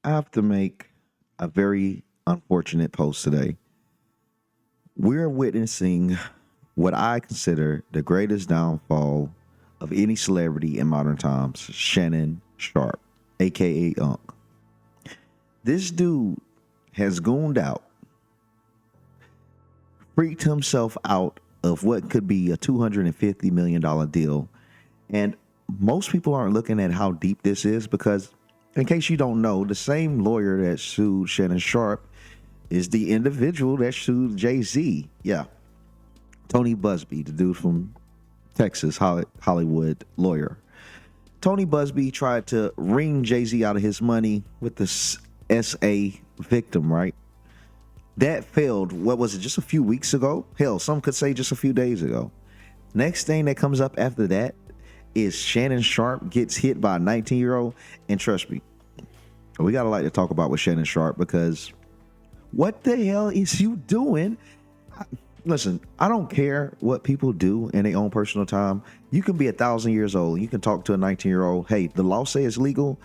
I have to make a very unfortunate post today. We're witnessing what I consider the greatest downfall of any celebrity in modern times, Shannon Sharpe, aka Unc. This dude has gooned out, freaked himself out of what could be a $250 million deal. And most people aren't looking at how deep this is because, in case you don't know, the same lawyer that sued Shannon Sharpe is the individual that sued Jay-Z. Yeah. Tony Busby, the dude from Texas, Hollywood lawyer. Tony Busby tried to wring Jay-Z out of his money with the SA victim, right? That failed, what was it, just a few weeks ago? Hell, some could say just a few days ago. Next thing that comes up after that is Shannon Sharpe gets hit by a 19-year-old. And trust me, we got to like to talk about with Shannon Sharpe because what the hell is you doing? Listen, I don't care what people do in their own personal time. You can be 1,000 years old. You can talk to a 19-year-old. Hey, the law says it's legal.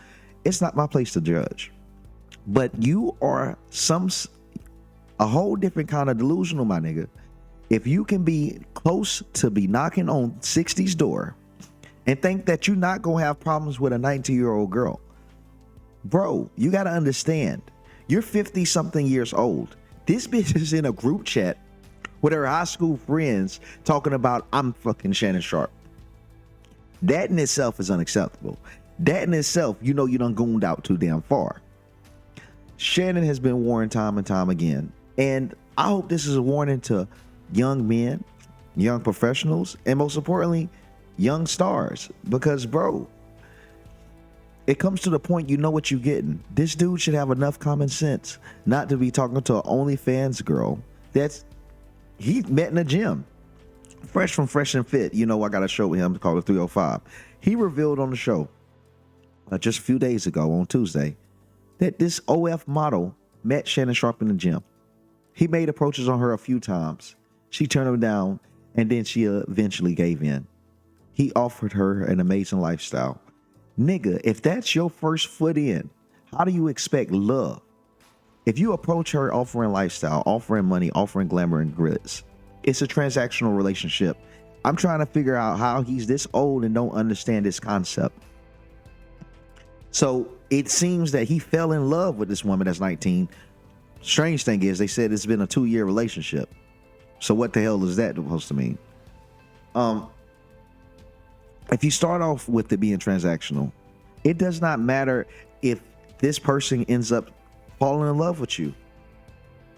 It's not my place to judge. But you are a whole different kind of delusional, my nigga. If you can be close to be knocking on 60's door and think that you're not going to have problems with a 19-year-old girl, bro, you got to understand. You're 50-something years old. This bitch is in a group chat with her high school friends talking about, I'm fucking Shannon Sharpe. That in itself is unacceptable. That in itself, you know you done gooned out too damn far. Shannon has been warned time and time again. And I hope this is a warning to young men, young professionals, and most importantly, young stars. Because, bro, it comes to the point you know what you're getting. This dude should have enough common sense not to be talking to an OnlyFans girl he met in a gym. Fresh from Fresh and Fit. You know, I got a show with him called the 305. He revealed on the show just a few days ago on Tuesday that this OF model met Shannon Sharpe in the gym. He made approaches on her a few times. She turned him down, and then she eventually gave in. He offered her an amazing lifestyle. Nigga, if that's your first foot in, how do you expect love? If you approach her offering lifestyle, offering money, offering glamour and glitz, it's a transactional relationship. I'm trying to figure out how he's this old and don't understand this concept. So it seems that he fell in love with this woman that's 19. Strange thing is, they said it's been a 2-year relationship. So what the hell is that supposed to mean? If you start off with it being transactional, it does not matter if this person ends up falling in love with you.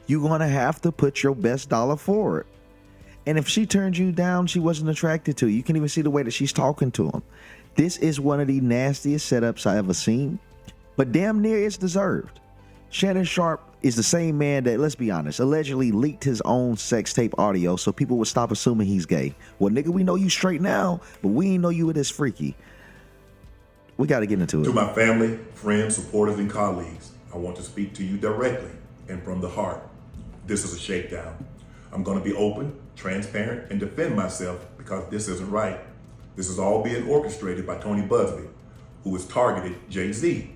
You're going to have to put your best dollar forward. And if she turned you down, she wasn't attracted to you. You can even see the way that she's talking to him. This is one of the nastiest setups I ever seen, but damn near it's deserved. Shannon Sharpe is the same man that, let's be honest, allegedly leaked his own sex tape audio so people would stop assuming he's gay. Well, nigga, we know you straight now, but we ain't know you were this freaky. We got to get into it. To my family, friends, supporters, and colleagues, I want to speak to you directly and from the heart. This is a shakedown. I'm going to be open, transparent, and defend myself because this isn't right. This is all being orchestrated by Tony Busby, who has targeted Jay-Z.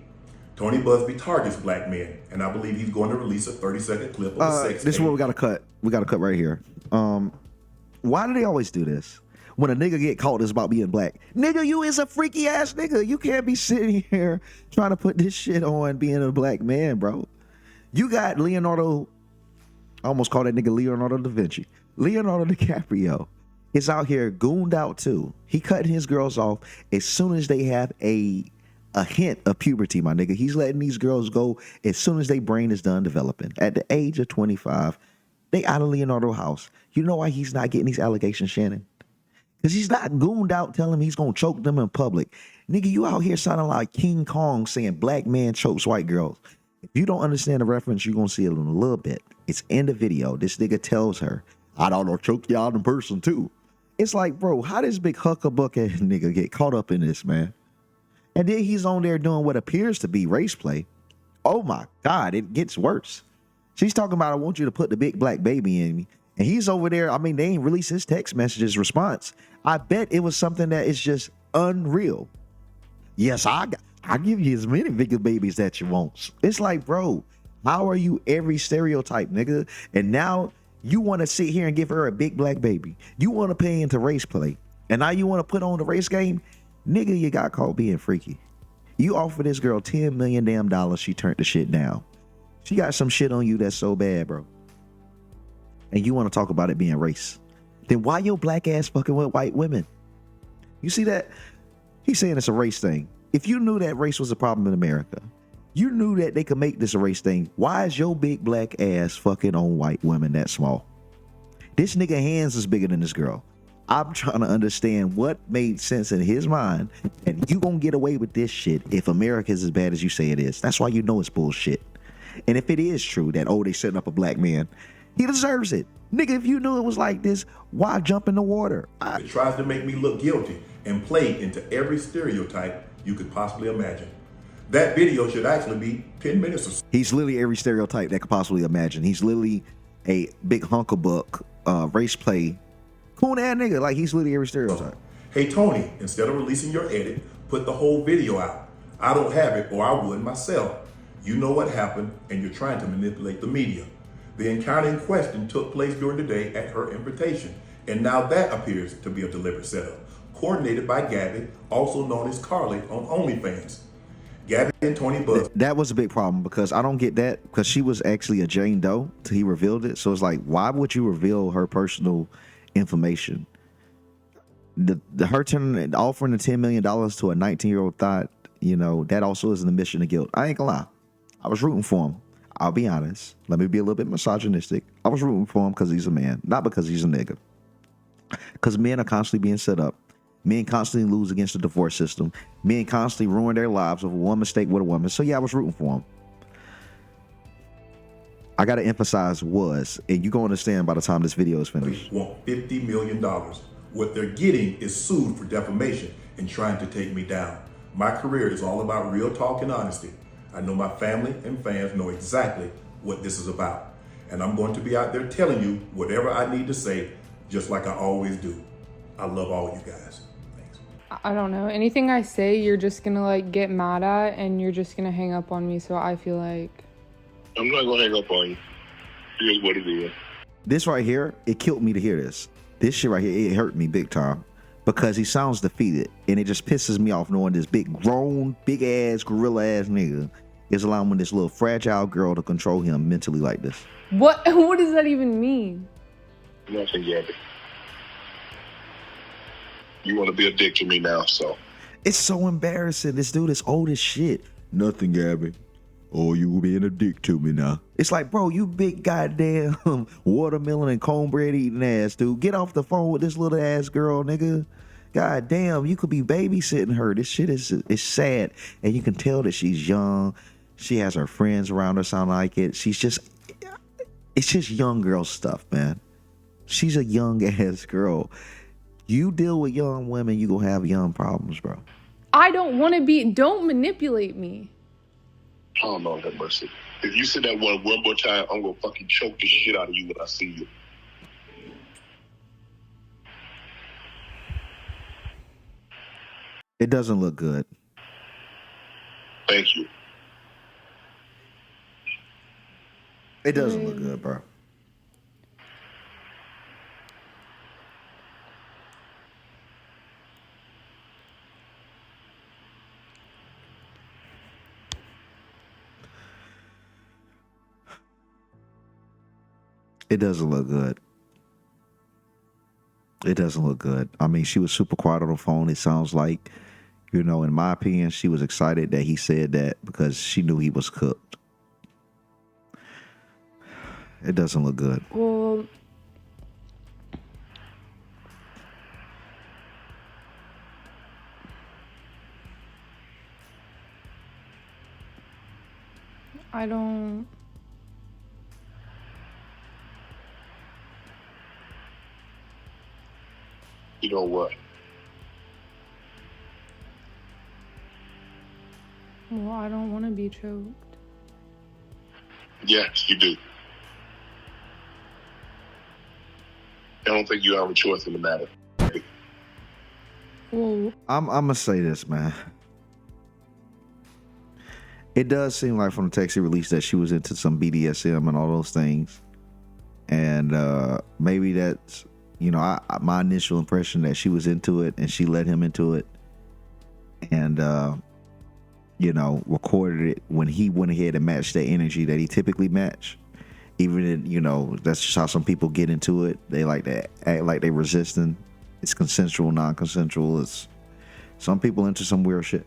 Tony Busby targets black men, and I believe he's going to release a 30-second clip of a sex tape. This is what we got to cut. We got to cut right here. Why do they always do this? When a nigga get caught, it's about being black. Nigga, you is a freaky ass nigga. You can't be sitting here trying to put this shit on being a black man, bro. You got Leonardo, I almost called that nigga Leonardo da Vinci. Leonardo DiCaprio is out here gooned out too. He cutting his girls off as soon as they have a hint of puberty, my nigga. He's letting these girls go as soon as their brain is done developing. At the age of 25, they out of Leonardo's house. You know why he's not getting these allegations, Shannon? Because he's not gooned out telling him he's going to choke them in public. Nigga, you out here sounding like King Kong saying black man chokes white girls. If you don't understand the reference, you're going to see it in a little bit. It's in the video. This nigga tells her, I don't know, choke you out in person too. It's like, bro, how does big huckabucket nigga get caught up in this, man? And then he's on there doing what appears to be race play. Oh my God, it gets worse. She's talking about, I want you to put the big black baby in me. And he's over there. I mean, they ain't released his text messages response. I bet it was something that is just unreal. Yes, I I'll give you as many bigger babies that you want. It's like, bro, how are you every stereotype, nigga? And now you want to sit here and give her a big black baby. You want to pay into race play. And now you want to put on the race game? Nigga, you got caught being freaky. You offered this girl $10 million damn dollars. She turned the shit down. She got some shit on you that's so bad, bro. And you want to talk about it being race. Then why your black ass fucking with white women? You see that? He's saying it's a race thing. If you knew that race was a problem in America, you knew that they could make this a race thing, why is your big black ass fucking on white women that small? This nigga hands is bigger than this girl. I'm trying to understand what made sense in his mind, and you gonna get away with this shit if America is as bad as you say it is. That's why you know it's bullshit. And if it is true that, oh, they setting up a black man, he deserves it. Nigga, if you knew it was like this, why jump in the water? It tries to make me look guilty and play into every stereotype you could possibly imagine. That video should actually be 10 minutes or so. He's literally every stereotype that could possibly imagine. He's literally a big hunk of buck, race play, coon ass nigga. Like, he's literally every stereotype. Hey, Tony, instead of releasing your edit, put the whole video out. I don't have it, or I would myself. You know what happened, and you're trying to manipulate the media. The encounter in question took place during the day at her invitation, and now that appears to be a deliberate setup, coordinated by Gabby, also known as Carly on OnlyFans. Gabby and Tony Buzz. That was a big problem because I don't get that, because she was actually a Jane Doe till he revealed it. So it's like, why would you reveal her personal information? Her offering the $10 million to a 19-year-old thought, you know, that also is an admission of guilt. I ain't gonna lie. I was rooting for him. I'll be honest. Let me be a little bit misogynistic. I was rooting for him because he's a man, not because he's a nigga. Because men are constantly being set up. Men constantly lose against the divorce system. Men constantly ruin their lives over one mistake with a woman. So yeah, I was rooting for him. I gotta emphasize was, and you gonna understand by the time this video is finished. Want $50 million. What they're getting is sued for defamation and trying to take me down. My career is all about real talk and honesty. I know my family and fans know exactly what this is about. And I'm going to be out there telling you whatever I need to say, just like I always do. I love all you guys. Thanks. I don't know. Anything I say, you're just gonna like get mad at and you're just gonna hang up on me. So I feel like I'm not gonna hang up on you. It is what it is. This right here, it killed me to hear this. This shit right here, it hurt me big time. Because he sounds defeated, and it just pisses me off knowing this big grown, big ass, gorilla ass nigga is allowing this little fragile girl to control him mentally like this. what does that even mean? Nothing, Gabby. You want to be a dick to me now, so. It's so embarrassing. This dude is old as shit. Nothing, Gabby. Oh, you being a dick to me now. It's like, bro, you big goddamn watermelon and cornbread eating ass, dude. Get off the phone with this little ass girl, nigga. God damn, you could be babysitting her. This shit is sad. And you can tell that she's young. She has her friends around her, sound like it. It's just young girl stuff, man. She's a young ass girl. You deal with young women, you gonna have young problems, bro. I don't want to be, don't manipulate me. Oh, Lord have mercy. If you say that one more time, I'm going to fucking choke the shit out of you when I see you. It doesn't look good. Thank you. It doesn't look good, bro. It doesn't look good. It doesn't look good. I mean, she was super quiet on the phone. It sounds like, you know, in my opinion, she was excited that he said that because she knew he was cooked. It doesn't look good. Well, I don't. You know what? Well, I don't want to be choked. Yes, you do. I don't think you have a choice in the matter. Well, I'm gonna say this, man. It does seem like from the text he released that she was into some BDSM and all those things. And maybe that's, my initial impression that she was into it and she let him into it. And, recorded it when he went ahead and matched the energy that he typically match. Even in, that's just how some people get into it. They like to act like they resisting. It's consensual, non-consensual. It's some people into some weird shit.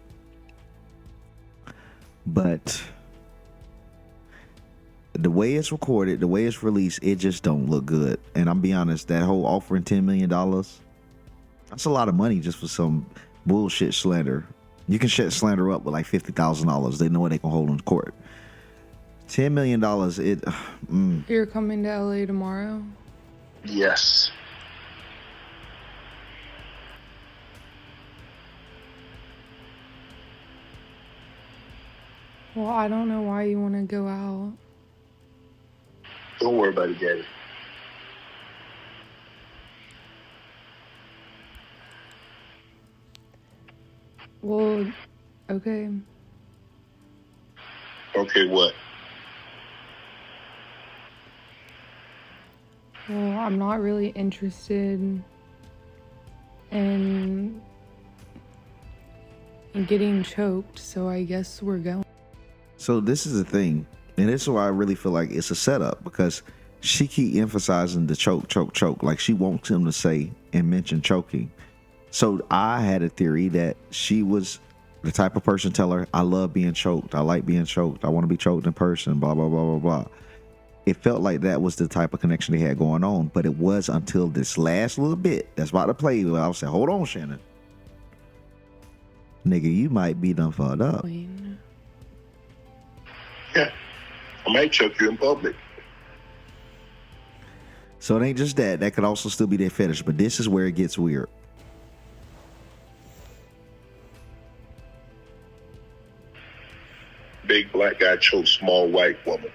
But the way it's recorded, the way it's released, it just don't look good. And I'm be honest, that whole offering $10 million, that's a lot of money just for some bullshit slander. You can shut slander up with like $50,000. They know what they can hold in court. $10 million, You're coming to LA tomorrow? Yes. Well, I don't know why you want to go out. Don't worry about it, Gabby. Well, okay. Okay, what? Well, I'm not really interested in getting choked, so I guess we're going. So this is the thing, and this is why I really feel like it's a setup, because she keep emphasizing the choke, like she wants him to say and mention choking. So I had a theory that she was the type of person tell her, I love being choked, I like being choked, I want to be choked in person, blah, blah, blah, blah, blah. It felt like that was the type of connection they had going on, but it was until this last little bit that's about to play where I was saying, hold on, Shannon. Nigga, you might be done fucked up. Yeah. I might choke you in public. So it ain't just that. That could also still be their fetish, but this is where it gets weird. Big black guy chokes small white woman.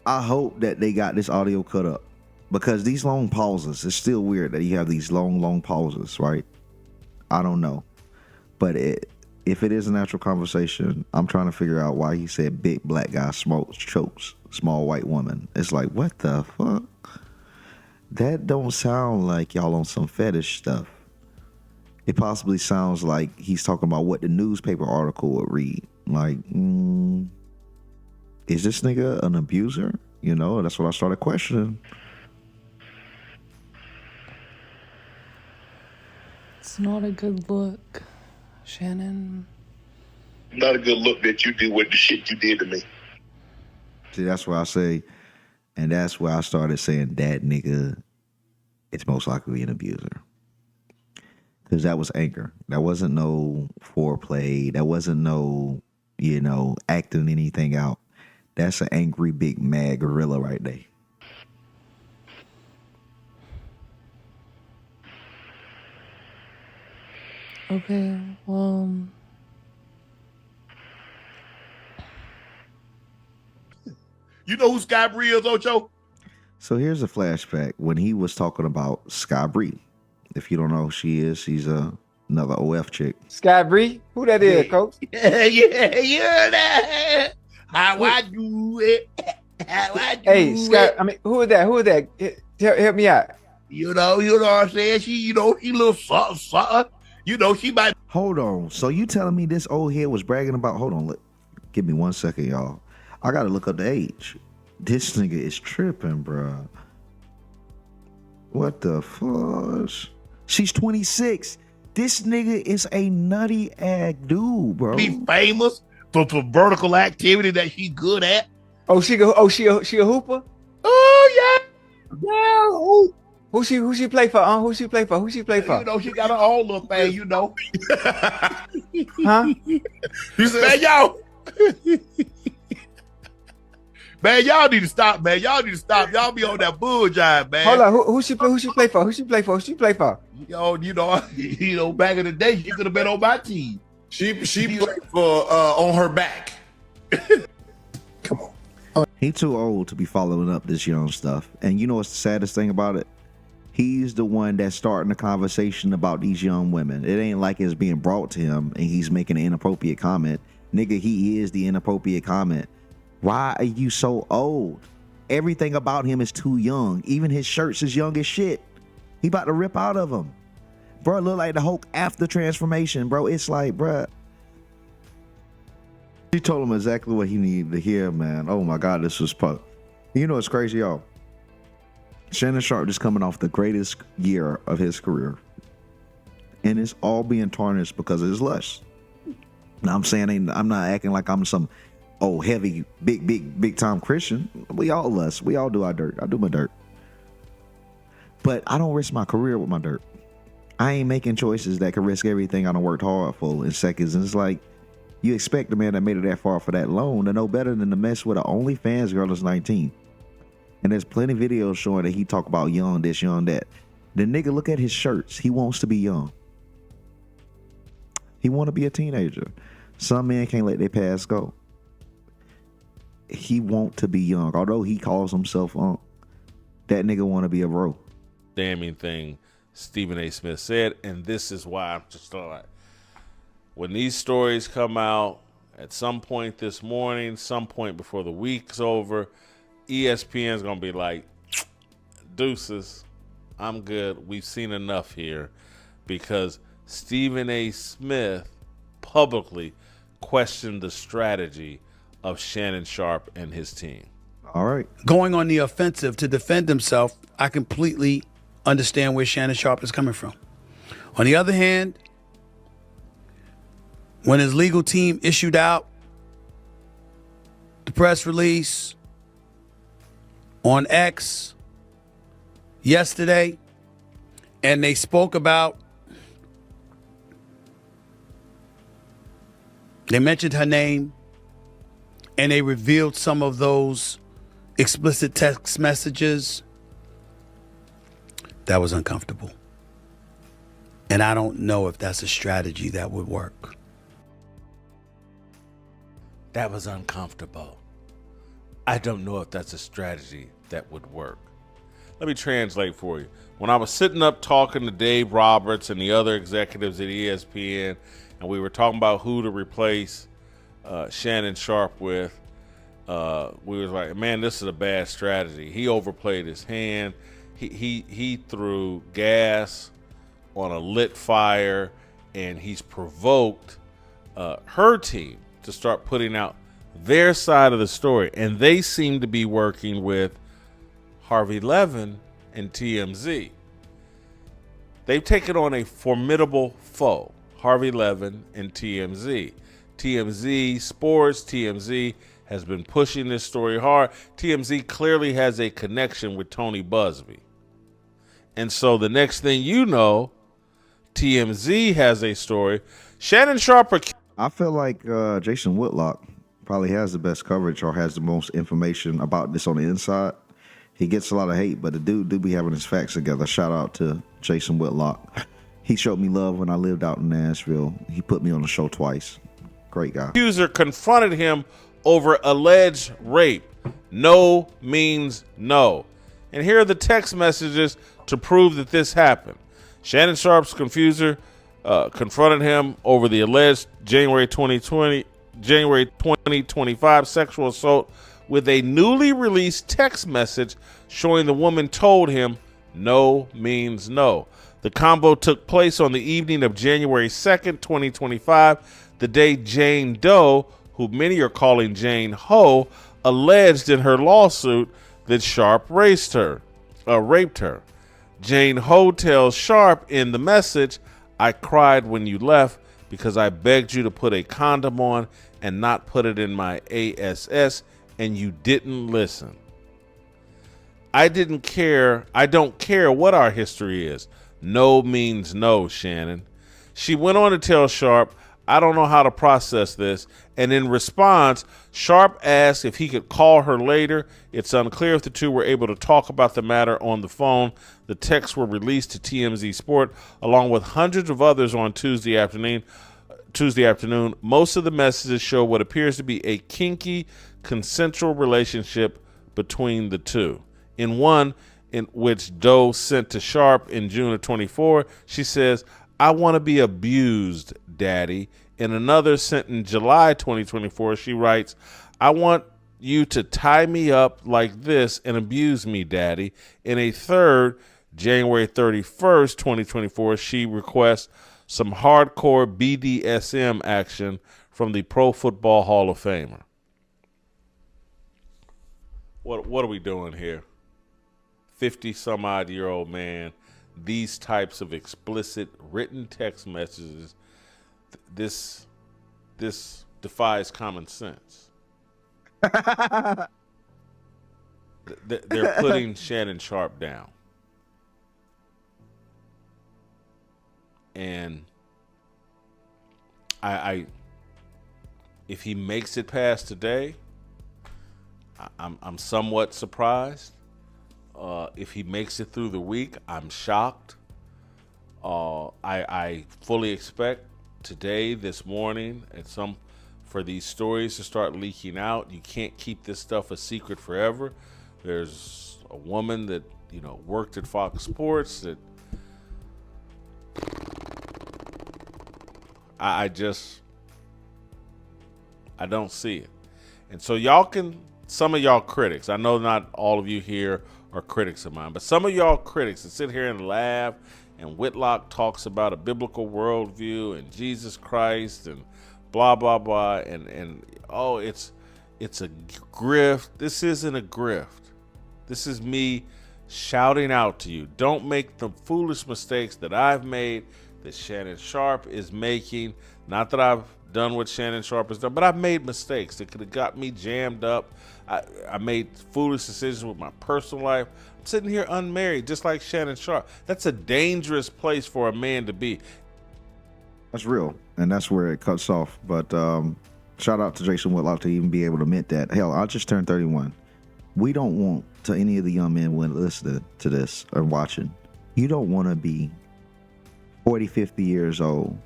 I hope that they got this audio cut up, because these long pauses, it's still weird that you have these long pauses, right? I don't know. But if it is a natural conversation, I'm trying to figure out why he said big black guy chokes small white woman. It's like, what the fuck? That don't sound like y'all on some fetish stuff. It possibly sounds like he's talking about what the newspaper article would read. Like, is this nigga an abuser? That's what I started questioning. It's not a good look, Shannon. Not a good look that you do with the shit you did to me. See, that's why I say, and that's where I started saying that nigga is most likely an abuser. Because that was anger. That wasn't no foreplay. That wasn't no, acting anything out. That's an angry, big, mad gorilla right there. Okay, well... You know who Sky Bree is, Ocho? So here's a flashback when he was talking about Sky Bree. If you don't know who she is, she's another OF chick. Sky Bree? Who that is, Coach? Yeah. How I do it. How I do Hey, Sky, it. I mean, who is that? Who is that? Help me out. You know what I'm saying? She little something. She might. Hold on. So you telling me this old head was bragging about... Hold on. Give me 1 second, y'all. I got to look up the age. This nigga is tripping, bro. What the fuck? She's 26. This nigga is a nutty ass dude, bro. Be famous for vertical activity that she good at. Oh, she a hooper? Oh yeah. Yeah. Who she play for? Who she play for? She got her own little thing, Huh? Man, y'all. Man, y'all need to stop, man. Y'all be on that bull jive, man. Hold on. Who she play for? Back in the day, she could have been on my team. She played for on her back. Come on. He too old to be following up this young stuff. And you know what's the saddest thing about it? He's the one that's starting the conversation about these young women. It ain't like it's being brought to him and he's making an inappropriate comment. nigga, he is the inappropriate comment. Why are you so old? Everything about him is too young. Even his shirts is young as shit. He about to rip out of him. Bro, look like the Hulk after transformation, bro. It's like, bro. He told him exactly what he needed to hear, man. Oh my God, this was You know, it's crazy, y'all. Shannon Sharpe just coming off the greatest year of his career. And it's all being tarnished because of his lust. Now I'm saying, I'm not acting like I'm some heavy, big time Christian. We all lust. We all do our dirt. I do my dirt. But I don't risk my career with my dirt. I ain't making choices that could risk everything I done worked hard for in seconds. And it's like, you expect the man that made it that far for that long to know better than to mess with an OnlyFans girl that's 19. And there's plenty of videos showing that he talk about young this, young that. The nigga, look at his shirts. He wants to be young. He want to be a teenager. Some men can't let their past go. He want to be young. Although he calls himself that nigga want to be a bro. Damning thing Stephen A. Smith said, and this is why I'm just like, when these stories come out at some point this morning, some point before the week's over, ESPN's gonna be like, deuces, I'm good. We've seen enough here, because Stephen A. Smith publicly questioned the strategy of Shannon Sharpe and his team. All right. Going on the offensive to defend himself, I completely understand where Shannon Sharpe is coming from. On the other hand, when his legal team issued out the press release on X yesterday, and they spoke about, they mentioned her name, and they revealed some of those explicit text messages, that was uncomfortable. And I don't know if that's a strategy that would work. That was uncomfortable. I don't know if that's a strategy that would work. Let me translate for you. When I was sitting up talking to Dave Roberts and the other executives at ESPN, and we were talking about who to replace Shannon Sharpe with, we was like, man, this is a bad strategy. He overplayed his hand. He threw gas on a lit fire, and he's provoked her team to start putting out their side of the story. And they seem to be working with Harvey Levin and TMZ. They've taken on a formidable foe, Harvey Levin and TMZ. TMZ Sports, TMZ has been pushing this story hard. TMZ clearly has a connection with Tony Busby. And so the next thing you know, TMZ has a story. Shannon Sharpe. I feel like Jason Whitlock probably has the best coverage or has the most information about this on the inside. He gets a lot of hate, but the dude do be having his facts together. Shout out to Jason Whitlock. He showed me love when I lived out in Nashville. He put me on the show twice. Great guy. Accuser confronted him over alleged rape. No means no. And here are the text messages to prove that this happened. Shannon Sharpe's confuser confronted him over the alleged January 2025 sexual assault with a newly released text message showing the woman told him no means no. The combo took place on the evening of January 2nd, 2025, the day Jane Doe, who many are calling Jane Ho, alleged in her lawsuit that Sharpe raped her. Jane Ho tells Sharpe in the message, I cried when you left because I begged you to put a condom on and not put it in my ASS, and you didn't listen. I don't care what our history is. No means no, Shannon. She went on to tell Sharpe, I don't know how to process this. And in response, Sharpe asked if he could call her later. It's unclear if the two were able to talk about the matter on the phone. The texts were released to TMZ Sport, along with hundreds of others on Tuesday afternoon. Most of the messages show what appears to be a kinky, consensual relationship between the two. In one, in which Doe sent to Sharpe in June of 24, she says, I want to be abused, Daddy. In another sent in July 2024, she writes, I want you to tie me up like this and abuse me, daddy. In a third, January 31st, 2024, she requests some hardcore BDSM action from the Pro Football Hall of Famer. What are we doing here? 50-some-odd-year-old man, these types of explicit written text messages, this defies common sense. They're putting Shannon Sharpe down. And I if he makes it past today, I'm somewhat surprised. If he makes it through the week, I'm shocked. I fully expect today, this morning, for these stories to start leaking out. You can't keep this stuff a secret forever. There's a woman that worked at Fox Sports that I don't see it. And so some of y'all critics, I know not all of you here are critics of mine, but some of y'all critics that sit here and laugh, and Whitlock talks about a biblical worldview and Jesus Christ and blah, blah, blah, and it's a grift. This isn't a grift. This is me shouting out to you. Don't make the foolish mistakes that I've made, that Shannon Sharpe is making. Not that I've done what Shannon Sharpe has done, but I've made mistakes that could have got me jammed up. I made foolish decisions with my personal life. I'm sitting here unmarried, just like Shannon Sharpe. That's a dangerous place for a man to be. That's real, and that's where it cuts off. But shout out to Jason Whitlock to even be able to admit that. Hell, I just turned 31. We don't want to any of the young men when listening to this or watching. You don't want to be 40, 50 years old,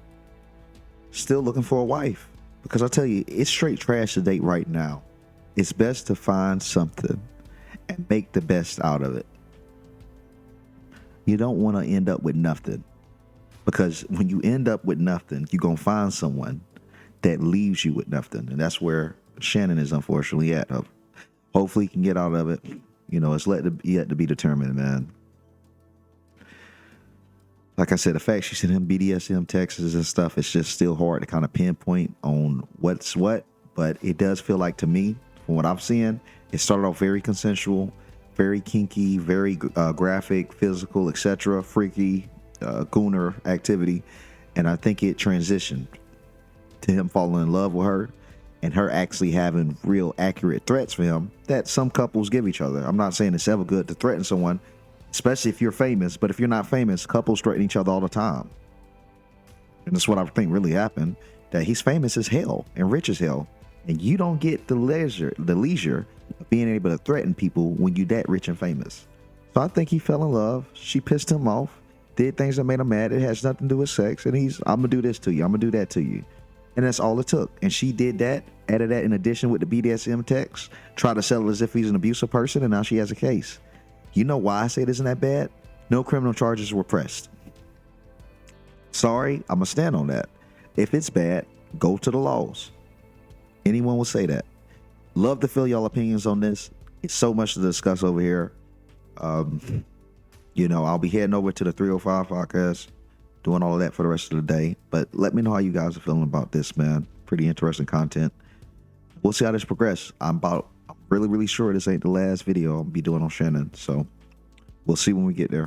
still looking for a wife. Because I tell you, it's straight trash to date right now. It's best to find something and make the best out of it. You don't want to end up with nothing. Because when you end up with nothing, you're going to find someone that leaves you with nothing. And that's where Shannon is unfortunately at. Hopefully he can get out of it. It's yet to be determined, man. Like I said, the fact she sent him BDSM texts and stuff, it's just still hard to kind of pinpoint on what's what. But it does feel like to me, from what I'm seeing, it started off very consensual, very kinky, very graphic, physical, etc., freaky, gooner activity. And I think it transitioned to him falling in love with her and her actually having real accurate threats for him that some couples give each other. I'm not saying it's ever good to threaten someone, especially if you're famous, but if you're not famous, couples threaten each other all the time. And that's what I think really happened, that he's famous as hell and rich as hell, and you don't get the leisure of being able to threaten people when you that rich and famous. So I think he fell in love. She pissed him off, did things that made him mad. It has nothing to do with sex, and I'm gonna do this to you, I'm gonna do that to you. And that's all it took. And she did that, added that in addition with the BDSM text, tried to sell it as if he's an abusive person, and now she has a case. You know why I say it isn't that bad? No criminal charges were pressed. Sorry, I'm going to stand on that. If it's bad, go to the laws. Anyone will say that. Love to feel y'all opinions on this. It's so much to discuss over here. I'll be heading over to the 305 podcast, doing all of that for the rest of the day. But let me know how you guys are feeling about this, man. Pretty interesting content. We'll see how this progresses. I'm really, really sure this ain't the last video I'll be doing on Shannon. So we'll see when we get there.